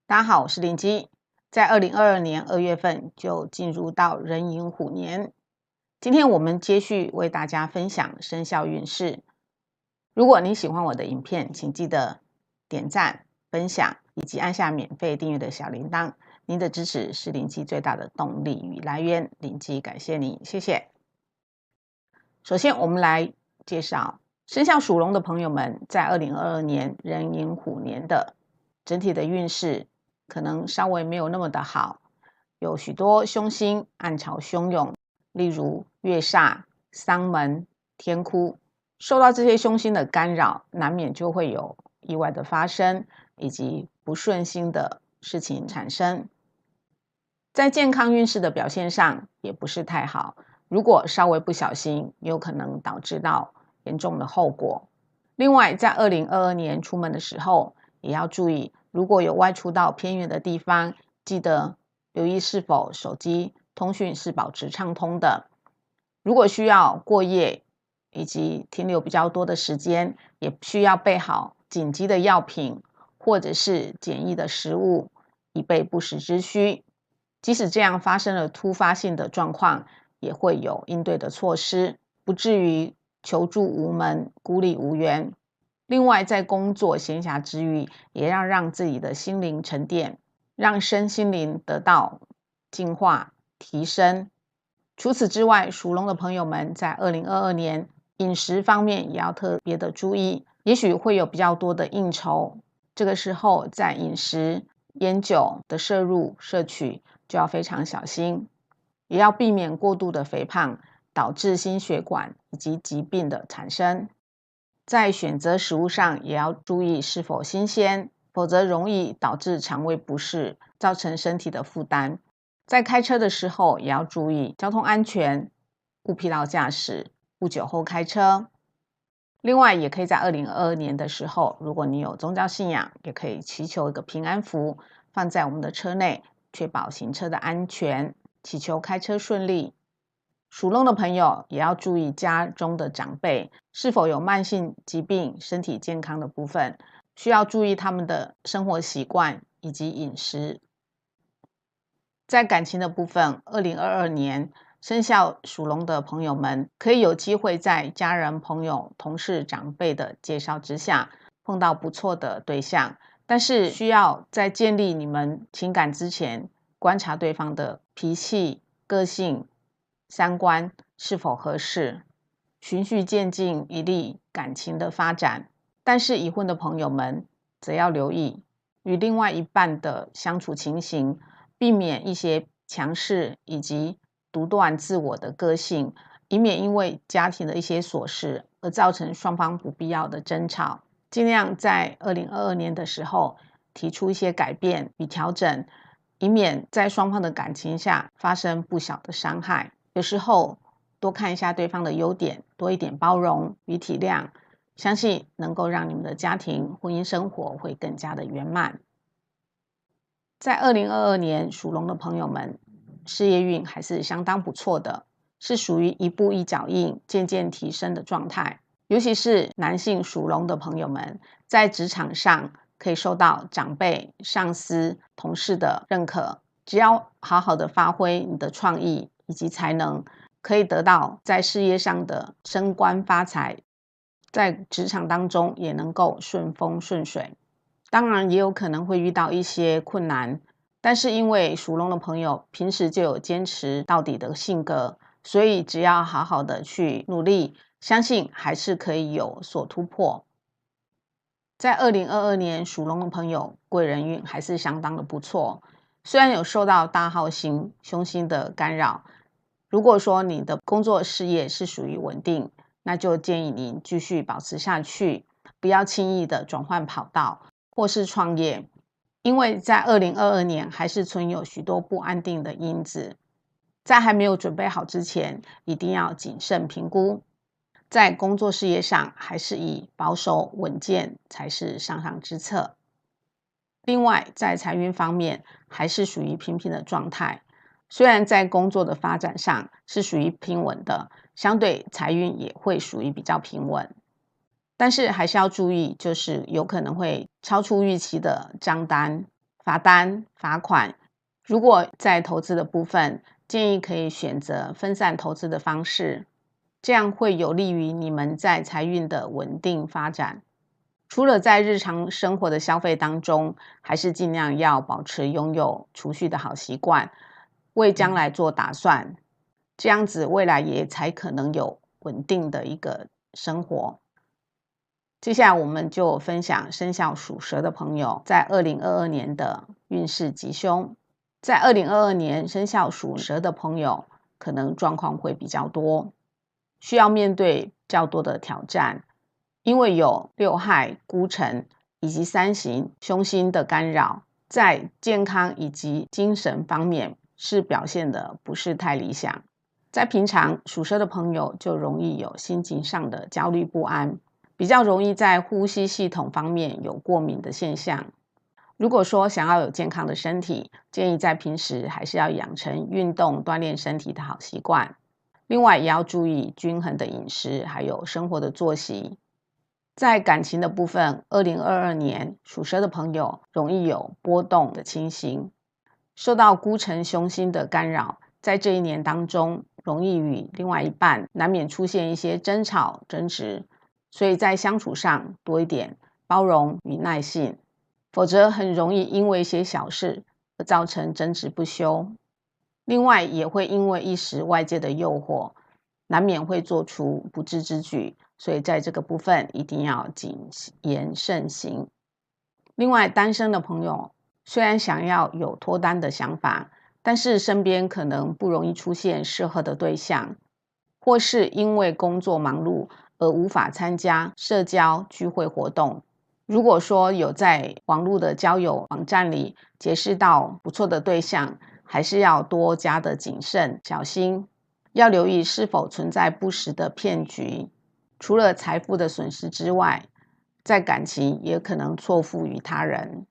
大家好，我是林基。在2022年2月份就进入到壬寅虎年，今天我们接续为大家分享生肖运势。如果你喜欢我的影片，请记得点赞、分享以及按下免费订阅的小铃铛。您的支持是林基最大的动力与来源，林基感谢您，谢谢。首先，我们来介绍生肖属龙的朋友们在2022年壬寅虎年的整体的运势。可能稍微没有那么的好，有许多凶星暗潮汹涌，例如月煞、丧门、天哭，受到这些凶星的干扰，难免就会有意外的发生，以及不顺心的事情产生。在健康运势的表现上也不是太好，如果稍微不小心，有可能导致到严重的后果。另外，在2022年出门的时候，也要注意，如果有外出到偏远的地方，记得留意是否手机通讯是保持畅通的。如果需要过夜以及停留比较多的时间，也需要备好紧急的药品或者是简易的食物，以备不时之需。即使这样发生了突发性的状况，也会有应对的措施，不至于求助无门、孤立无援。另外，在工作闲暇之余，也要让自己的心灵沉淀，让身心灵得到净化、提升。除此之外，属龙的朋友们在2022年饮食方面也要特别的注意，也许会有比较多的应酬，这个时候在饮食、烟酒的摄取就要非常小心，也要避免过度的肥胖，导致心血管以及疾病的产生。在选择食物上也要注意是否新鲜，否则容易导致肠胃不适，造成身体的负担。在开车的时候也要注意交通安全，勿疲劳驾驶，勿酒后开车。另外，也可以在2022年的时候，如果你有宗教信仰，也可以祈求一个平安符，放在我们的车内，确保行车的安全，祈求开车顺利。属龙的朋友也要注意家中的长辈是否有慢性疾病、身体健康的部分，需要注意他们的生活习惯以及饮食。在感情的部分，2022年生肖属龙的朋友们可以有机会在家人、朋友、同事、长辈的介绍之下碰到不错的对象，但是需要在建立你们情感之前，观察对方的脾气、个性、三观是否合适，循序渐进，以利感情的发展。但是已婚的朋友们则要留意与另外一半的相处情形，避免一些强势以及独断自我的个性，以免因为家庭的一些琐事而造成双方不必要的争吵。尽量在2022年的时候提出一些改变与调整，以免在双方的感情下发生不小的伤害。有时候多看一下对方的优点，多一点包容与体谅，相信能够让你们的家庭、婚姻生活会更加的圆满。在2022年属龙的朋友们，事业运还是相当不错的，是属于一步一脚印、渐渐提升的状态。尤其是男性属龙的朋友们，在职场上可以受到长辈、上司、同事的认可。只要好好的发挥你的创意以及才能，可以得到在事业上的升官发财，在职场当中也能够顺风顺水。当然也有可能会遇到一些困难，但是因为属龙的朋友平时就有坚持到底的性格，所以只要好好的去努力，相信还是可以有所突破。在2022年属龙的朋友，贵人运还是相当的不错，虽然有受到大号星、凶星的干扰，如果说你的工作事业是属于稳定，那就建议您继续保持下去，不要轻易的转换跑道或是创业，因为在2022年还是存有许多不安定的因子，在还没有准备好之前，一定要谨慎评估。在工作事业上，还是以保守稳健才是上上之策。另外，在财运方面，还是属于平平的状态。虽然在工作的发展上是属于平稳的，相对财运也会属于比较平稳，但是还是要注意，就是有可能会超出预期的账单，罚单、罚款。如果在投资的部分，建议可以选择分散投资的方式，这样会有利于你们在财运的稳定发展。除了在日常生活的消费当中，还是尽量要保持拥有储蓄的好习惯，为将来做打算，这样子未来也才可能有稳定的一个生活。接下来我们就分享生肖属蛇的朋友在2022年的运势吉凶。在2022年，生肖属蛇的朋友可能状况会比较多，需要面对较多的挑战，因为有六害、孤辰以及三刑凶星的干扰，在健康以及精神方面是表现的不是太理想。在平常，属蛇的朋友就容易有心情上的焦虑不安，比较容易在呼吸系统方面有过敏的现象。如果说想要有健康的身体，建议在平时还是要养成运动锻炼身体的好习惯。另外也要注意均衡的饮食，还有生活的作息。在感情的部分，2022年属蛇的朋友容易有波动的情形，受到孤辰凶星的干扰，在这一年当中，容易与另外一半难免出现一些争吵、争执，所以在相处上多一点包容与耐性，否则很容易因为一些小事而造成争执不休。另外也会因为一时外界的诱惑，难免会做出不智之举，所以在这个部分一定要谨言慎行。另外，单身的朋友虽然想要有脱单的想法，但是身边可能不容易出现适合的对象，或是因为工作忙碌而无法参加社交聚会活动。如果说有在网络的交友网站里结识到不错的对象，还是要多加的谨慎小心，要留意是否存在不实的骗局。除了财富的损失之外，在感情也可能错付于他人，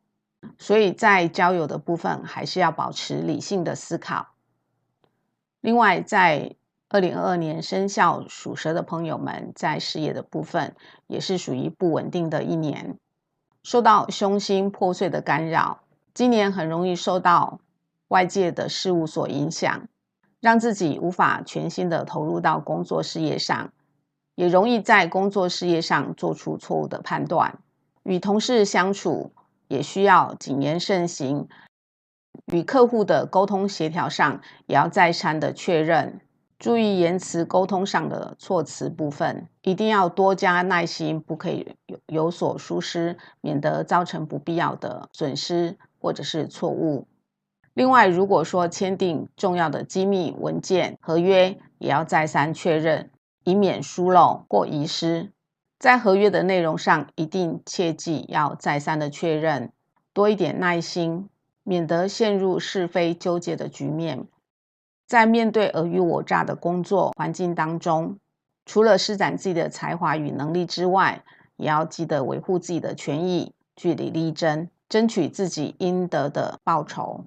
所以在交友的部分还是要保持理性的思考。另外，在2022年生肖属蛇的朋友们，在事业的部分也是属于不稳定的一年，受到凶星破碎的干扰，今年很容易受到外界的事物所影响，让自己无法全心的投入到工作事业上，也容易在工作事业上做出错误的判断。与同事相处也需要谨言慎行，与客户的沟通协调上也要再三的确认，注意言辞沟通上的措辞部分，一定要多加耐心，不可以有所疏失，免得造成不必要的损失或者是错误。另外，如果说签订重要的机密文件、合约，也要再三确认，以免疏漏或遗失。在合约的内容上，一定切记要再三的确认，多一点耐心，免得陷入是非纠结的局面。在面对尔虞我诈的工作环境当中，除了施展自己的才华与能力之外，也要记得维护自己的权益，据理力争，争取自己应得的报酬。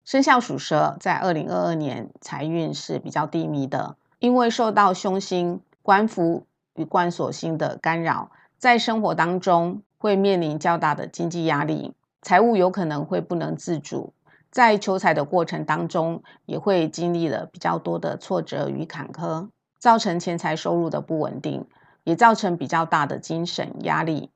生肖属蛇在2022年财运是比较低迷的，因为受到凶星官符与冠锁星的干扰，在生活当中会面临较大的经济压力，财务有可能会不能自主，在求财的过程当中也会经历了比较多的挫折与坎坷，造成钱财收入的不稳定，也造成比较大的精神压力。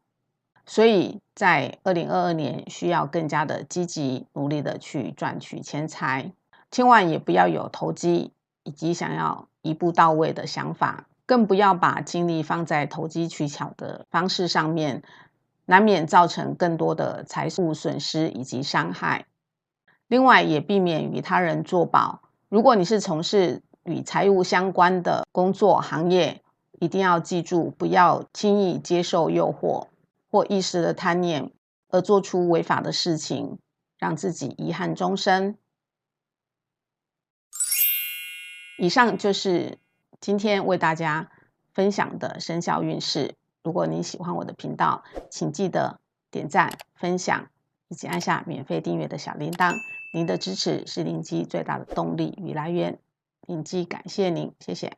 所以在2022年需要更加的积极努力的去赚取钱财，千万也不要有投机以及想要一步到位的想法，更不要把精力放在投机取巧的方式上面，难免造成更多的财务损失以及伤害。另外也避免与他人作保，如果你是从事与财务相关的工作行业，一定要记住不要轻易接受诱惑或一时的贪念而做出违法的事情，让自己遗憾终生。以上就是今天为大家分享的生肖运势。如果你喜欢我的频道，请记得点赞、分享以及按下免费订阅的小铃铛。您的支持是灵机最大的动力与来源，灵机感谢您，谢谢。